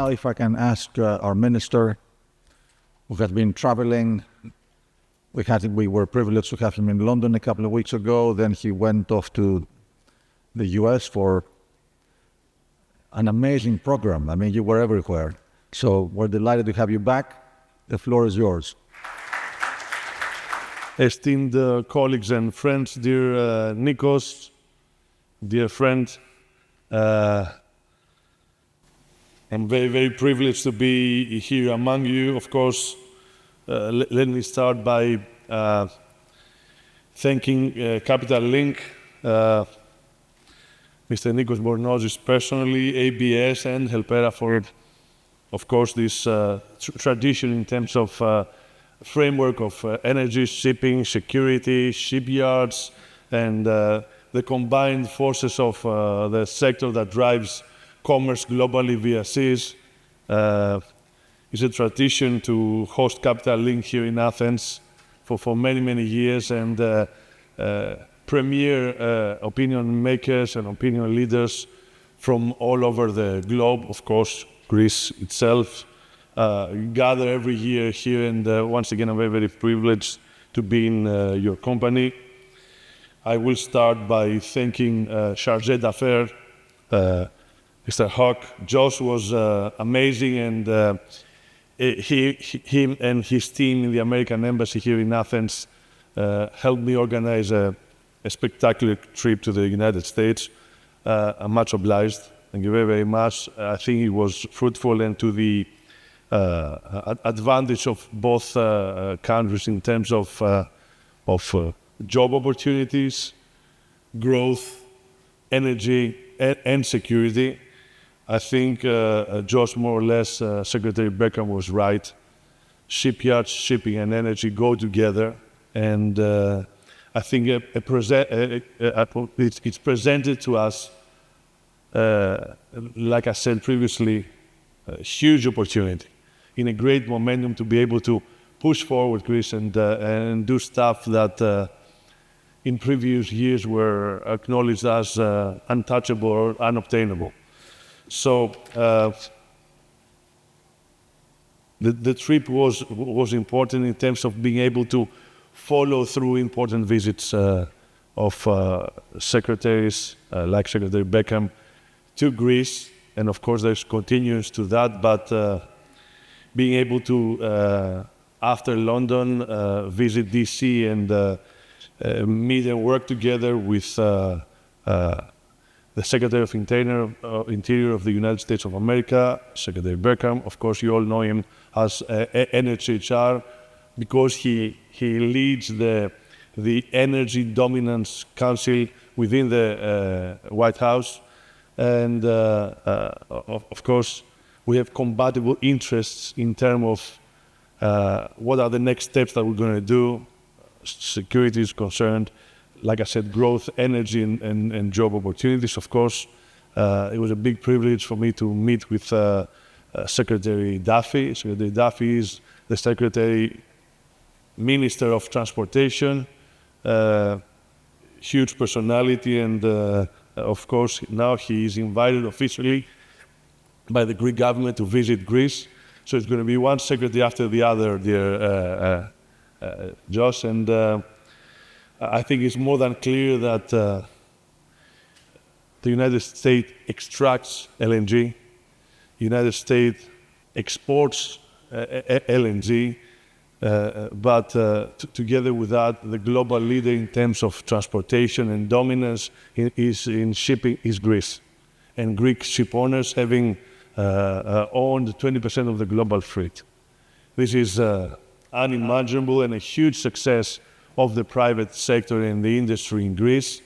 now, if I can ask our minister, who has been traveling, we were privileged to have him in London a couple of weeks ago. Then he went off to the US for an amazing program. I mean, you were everywhere. So we're delighted to have you back. The floor is yours. Esteemed colleagues and friends, dear Nikos, dear friend, I'm very, very privileged to be here among you. Of course, let me start by thanking Capital Link, Mr. Nikos Bornozis personally, ABS and HELMEPA for, of course, this tradition in terms of framework of energy, shipping, security, shipyards, and the combined forces of the sector that drives commerce globally via seas. It's a tradition to host Capital Link here in Athens for many, many years, and premier opinion makers and opinion leaders from all over the globe, of course, Greece itself, gather every year here, and once again, I'm very, very privileged to be in your company. I will start by thanking Chargé d'Affaires, Mr. Hawk. Josh was amazing, and him and his team in the American Embassy here in Athens helped me organize a spectacular trip to the United States. I'm much obliged. Thank you very, very much. I think it was fruitful and to the advantage of both countries in terms of job opportunities, growth, energy, and security. I think Josh, more or less, Secretary Beckham was right. Shipyards, shipping, and energy go together, and I think it's presented to us, like I said previously, a huge opportunity in a great momentum to be able to push forward Greece and do stuff that in previous years were acknowledged as untouchable or unobtainable. So the trip was important in terms of being able to follow through important visits of secretaries like Secretary Beckham to Greece, and of course there's continuance to that, but being able to, after London, visit DC and meet and work together with the Secretary of Interior of the United States of America, Secretary Beckham. Of course, you all know him as NHHR because he leads the Energy Dominance Council within the White House. And of course, we have compatible interests in terms of what are the next steps that we're going to do. Security is concerned, like I said, growth, energy, and job opportunities. Of course, it was a big privilege for me to meet with Secretary Duffy. Secretary Duffy is the Secretary Minister of Transportation, huge personality, and of course, now he is invited officially by the Greek government to visit Greece. So it's going to be one secretary after the other, dear Josh, and I think it's more than clear that the United States extracts LNG, United States exports LNG, but together with that, the global leader in terms of transportation and dominance in shipping is Greece. And Greek ship owners having owned 20% of the global fleet. This is unimaginable and a huge success of the private sector and the industry in Greece.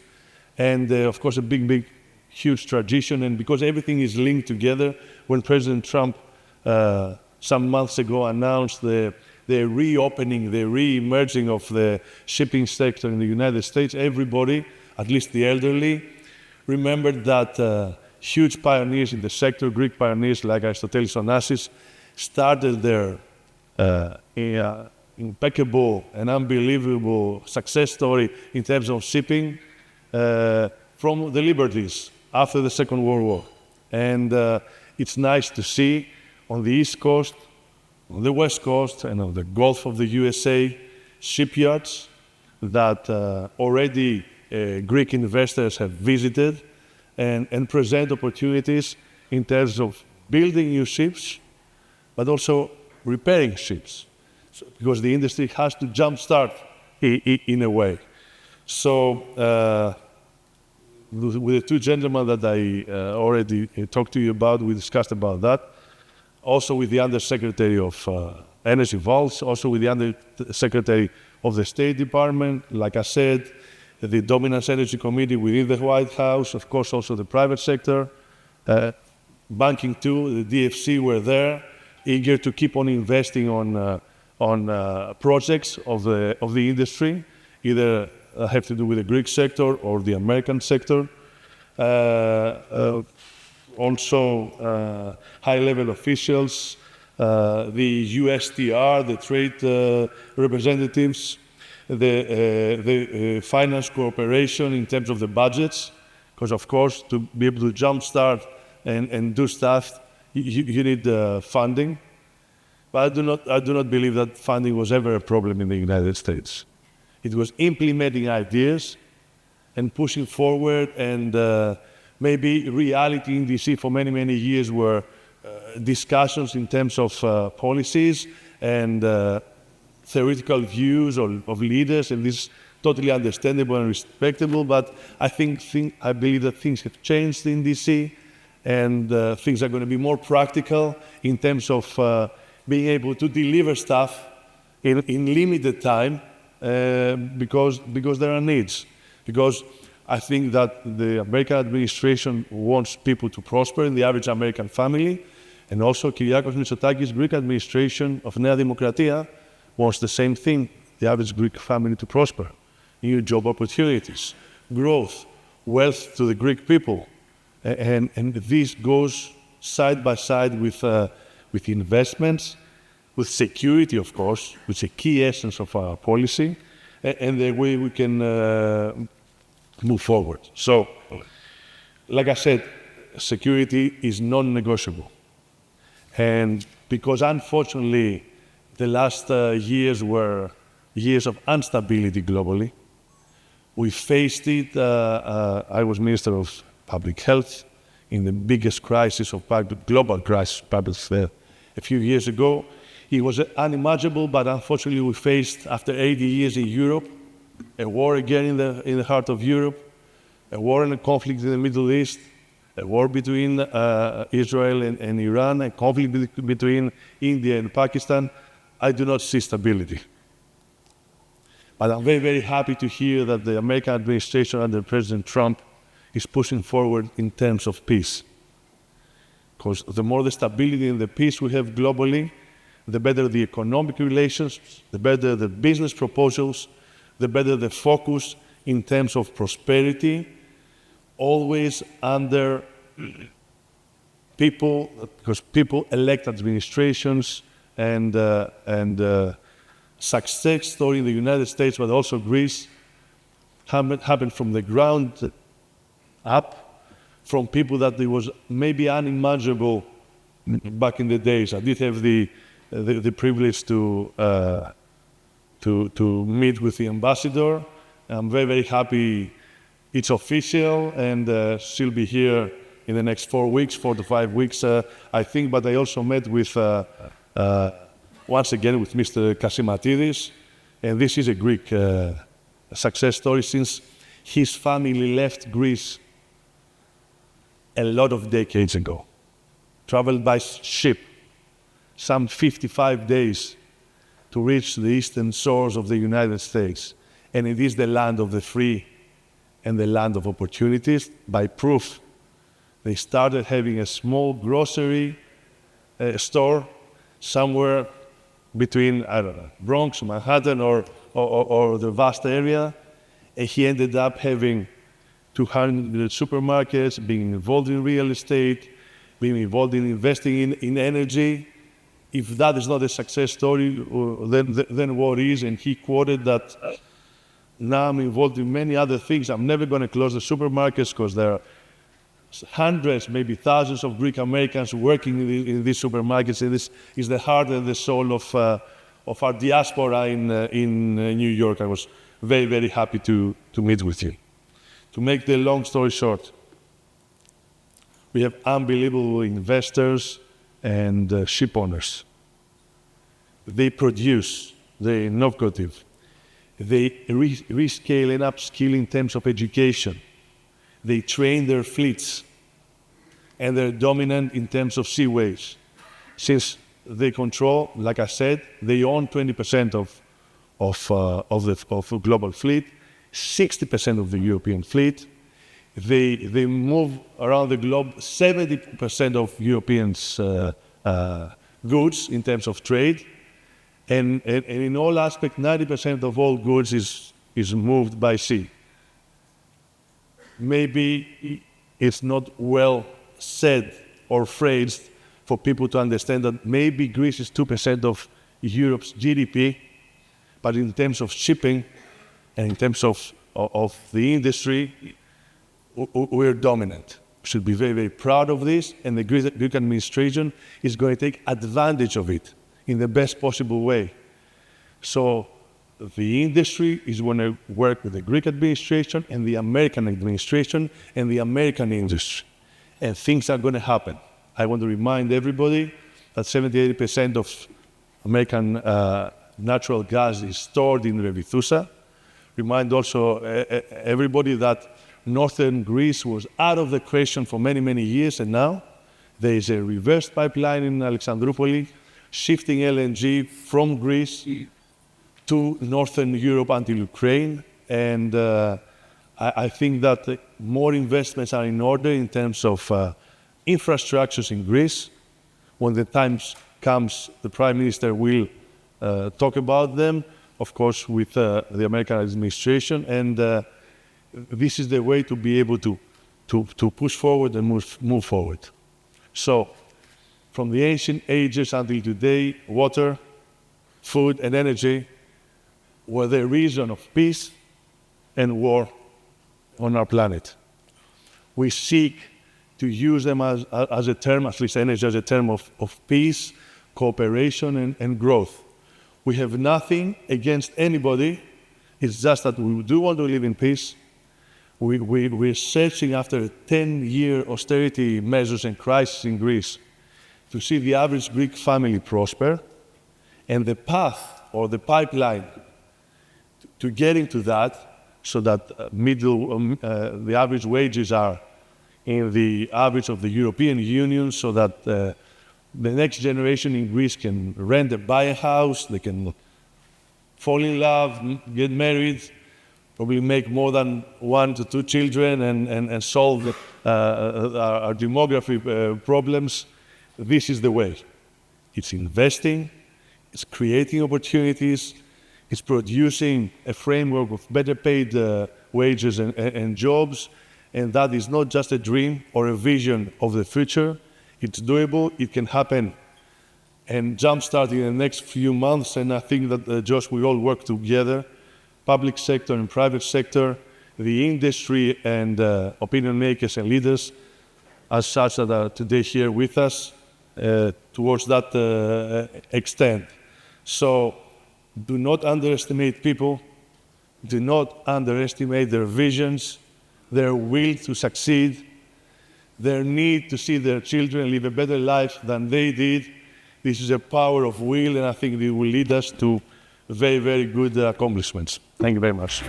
And of course, a big, huge tradition. And because everything is linked together, when President Trump some months ago announced the reopening, the re-emerging of the shipping sector in the United States, everybody, at least the elderly, remembered that huge pioneers in the sector, Greek pioneers like Aristoteles Onassis, started their impeccable and unbelievable success story in terms of shipping from the liberties after the Second World War. And it's nice to see on the East Coast, on the West Coast, and on the Gulf of the USA shipyards that already Greek investors have visited and present opportunities in terms of building new ships, but also repairing ships, because the industry has to jumpstart in a way. So with the two gentlemen that I already talked to you about, we discussed about that. Also with the Undersecretary of Energy Vaults, also with the Undersecretary of the State Department, like I said, the Dominance Energy Committee within the White House, of course also the private sector, banking too, the DFC were there, eager to keep on investing on projects of the industry, either have to do with the Greek sector or the American sector. Also high-level officials, the USTR, the trade representatives, the finance cooperation in terms of the budgets, because of course to be able to jumpstart and do stuff, you need funding. But I do not believe that funding was ever a problem in the United States. It was implementing ideas and pushing forward, and maybe reality in DC for many, many years were discussions in terms of policies and theoretical views of leaders, and this is totally understandable and respectable, but I believe that things have changed in DC, and things are going to be more practical in terms of being able to deliver stuff in limited time, because there are needs. Because I think that the American administration wants people to prosper in the average American family, and also Kyriakos Mitsotakis' Greek administration of Nea Demokratia wants the same thing, the average Greek family to prosper. New job opportunities, growth, wealth to the Greek people. And this goes side by side with investments, with security, of course, which is a key essence of our policy, and the way we can move forward. So, like I said, security is non-negotiable. And because unfortunately, the last years were years of instability globally, we faced it. I was Minister of Public Health in the biggest crisis of global crisis of public health a few years ago. It was unimaginable, but unfortunately we faced, after 80 years in Europe, a war again in the heart of Europe, a war and a conflict in the Middle East, a war between Israel and Iran, a conflict between India and Pakistan. I do not see stability. But I'm very, very happy to hear that the American administration under President Trump is pushing forward in terms of peace. Because the more the stability and the peace we have globally, the better the economic relations, the better the business proposals, the better the focus in terms of prosperity, always under people, because people elect administrations, and success story in the United States, but also Greece, happened from the ground up, from people that it was maybe unimaginable back in the days. I did have the privilege to meet with the ambassador. I'm very, very happy it's official, and she'll be here in the next 4 to 5 weeks, I think. But I also met with, once again, with Mr. Kasimatidis, and this is a Greek success story, since his family left Greece a lot of decades ago, traveled by ship, some 55 days to reach the eastern shores of the United States. And it is the land of the free and the land of opportunities. By proof, they started having a small grocery store somewhere between, I don't know, Bronx, Manhattan, or the vast area. And he ended up having 200 supermarkets, being involved in real estate, being involved in investing in energy. If that is not a success story, then what is? And he quoted that, now I'm involved in many other things. I'm never going to close the supermarkets because they're hundreds, maybe thousands of Greek Americans working in these supermarkets. And this is the heart and the soul of our diaspora in New York. I was very, very happy to meet with you. To make the long story short, we have unbelievable investors and ship owners. They produce, they're innovative, they rescale and upskill in terms of education. They train their fleets, and they're dominant in terms of seaways. Since they control, like I said, they own 20% of the global fleet, 60% of the European fleet. They move around the globe 70% of Europeans' goods in terms of trade. And in all aspects, 90% of all goods is moved by sea. Maybe it's not well said or phrased for people to understand that maybe Greece is 2% of Europe's GDP, but in terms of shipping and in terms of the industry, we're dominant. We should be very, very proud of this, and the Greek administration is going to take advantage of it in the best possible way. So the industry is going to work with the Greek administration and the American administration and the American industry. And things are going to happen. I want to remind everybody that 70-80% of American natural gas is stored in Revithoussa. Remind also everybody that northern Greece was out of the question for many, many years, and now there is a reverse pipeline in Alexandroupolis, shifting LNG from Greece to Northern Europe until Ukraine. And I think that more investments are in order in terms of infrastructures in Greece. When the time comes, the Prime Minister will talk about them, of course, with the American administration. And this is the way to be able to push forward and move forward. So, from the ancient ages until today, water, food, and energy were the reason of peace and war on our planet. We seek to use them as a term, at least energy as a term of peace, cooperation, and growth. We have nothing against anybody. It's just that we do want to live in peace. We're searching after 10-year austerity measures and crisis in Greece to see the average Greek family prosper, and the path or the pipeline to getting to that, so that the average wages are in the average of the European Union, so that the next generation in Greece can rent or buy a house, they can fall in love, get married, probably make more than 1 to 2 children, and solve our demography problems. This is the way. It's investing, it's creating opportunities, it's producing a framework of better paid wages and jobs, and that is not just a dream or a vision of the future. It's doable, it can happen, and jumpstart in the next few months. And I think that, Josh, we all work together, public sector and private sector, the industry and opinion makers and leaders, as such, that are today here with us, towards that extent. So do not underestimate people, do not underestimate their visions, their will to succeed, their need to see their children live a better life than they did. This is a power of will, and I think it will lead us to very, very good accomplishments. Thank you very much.